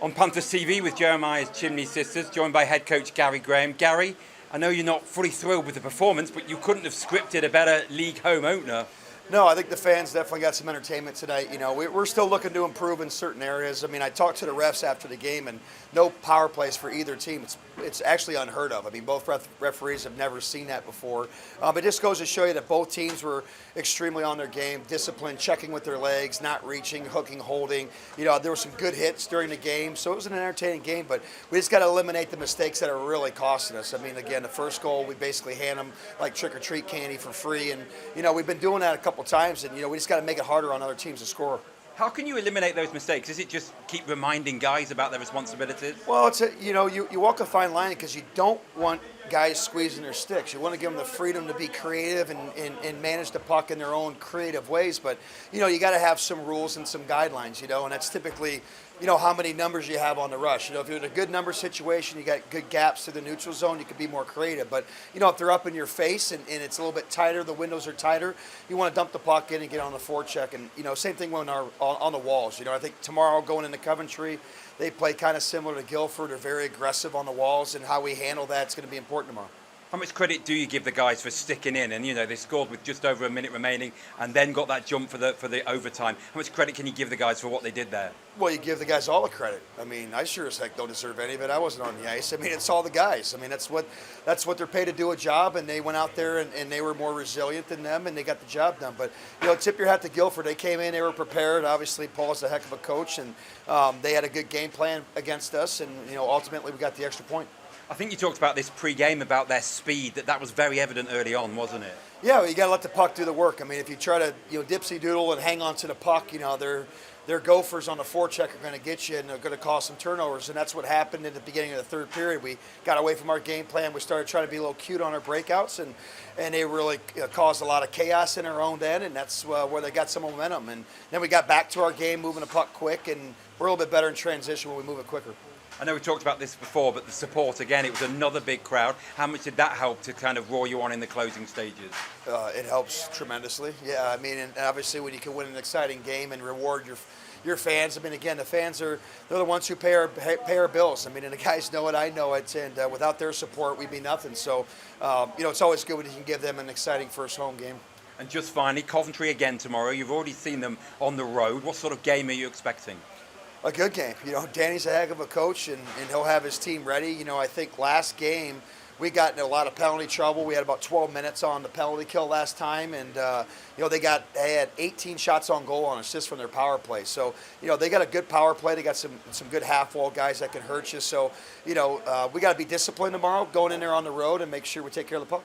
On Panthers TV with Jeremias Chimney Systems, joined by head coach Gary Graham. Gary, I know you're not fully thrilled with the performance, but you couldn't have scripted a better league home opener. No, I think the fans definitely got some entertainment tonight. You know, we're still looking to improve in certain areas. I mean, I talked to the refs after the game, and no power plays for either team. It's actually unheard of. I mean, both referees have never seen that before. It just goes to show you that both teams were extremely on their game, disciplined, checking with their legs, not reaching, hooking, holding. You know, there were some good hits during the game, so it was an entertaining game. But we just got to eliminate the mistakes that are really costing us. I mean, again, the first goal, we basically hand them like trick-or-treat candy for free, and you know, we've been doing that a couple times, and you know, we just got to make it harder on other teams to score. How can you eliminate those mistakes? Is it just keep reminding guys about their responsibilities? Well, you walk a fine line because you don't want guys squeezing their sticks. You want to give them the freedom to be creative and manage the puck in their own creative ways. But, you know, you got to have some rules and some guidelines, you know, and that's typically, you know, how many numbers you have on the rush. You know, if you're in a good number situation, you got good gaps to the neutral zone, you could be more creative. But, you know, if they're up in your face and it's a little bit tighter, the windows are tighter, you want to dump the puck in and get on the forecheck. And, you know, same thing when on the walls. You know, I think tomorrow going into Coventry, they play kind of similar to Guildford. They're very aggressive on the walls, and how we handle that's going to be important tomorrow. How much credit do you give the guys for sticking in? And you know, they scored with just over a minute remaining, and then got that jump for the overtime. How much credit can you give the guys for what they did there? Well, you give the guys all the credit. I mean, I sure as heck don't deserve any of it. I wasn't on the ice. I mean, it's all the guys. I mean, that's what they're paid to do, a job, and they went out there and they were more resilient than them, and they got the job done. But you know, tip your hat to Guildford. They came in, they were prepared. Obviously, Paul's a heck of a coach, and they had a good game plan against us, and you know, ultimately we got the extra point. I think you talked about this pre-game, about their speed, that was very evident early on, wasn't it? Yeah, well, you got to let the puck do the work. I mean, if you try to, you know, dipsy doodle and hang on to the puck, you know, their gophers on the forecheck are going to get you, and they're going to cause some turnovers, and that's what happened in the beginning of the third period. We got away from our game plan. We started trying to be a little cute on our breakouts, and they really caused a lot of chaos in our own end, and that's where they got some momentum. And then we got back to our game, moving the puck quick, and we're a little bit better in transition when we move it quicker. I know we talked about this before, but the support, again, it was another big crowd. How much did that help to kind of roar you on in the closing stages? It helps tremendously. Yeah, I mean, and obviously when you can win an exciting game and reward your fans. I mean, again, the fans they're the ones who pay our bills. I mean, and the guys know it, I know it, and without their support, we'd be nothing. So, you know, it's always good when you can give them an exciting first home game. And just finally, Coventry again tomorrow. You've already seen them on the road. What sort of game are you expecting? A good game. You know, Danny's a heck of a coach, and he'll have his team ready. You know, I think last game we got in a lot of penalty trouble. We had about 12 minutes on the penalty kill last time, and you know, they had 18 shots on goal on assists from their power play. So you know, they got a good power play. They got some good half wall guys that can hurt you. So you know, we got to be disciplined tomorrow, going in there on the road and make sure we take care of the puck.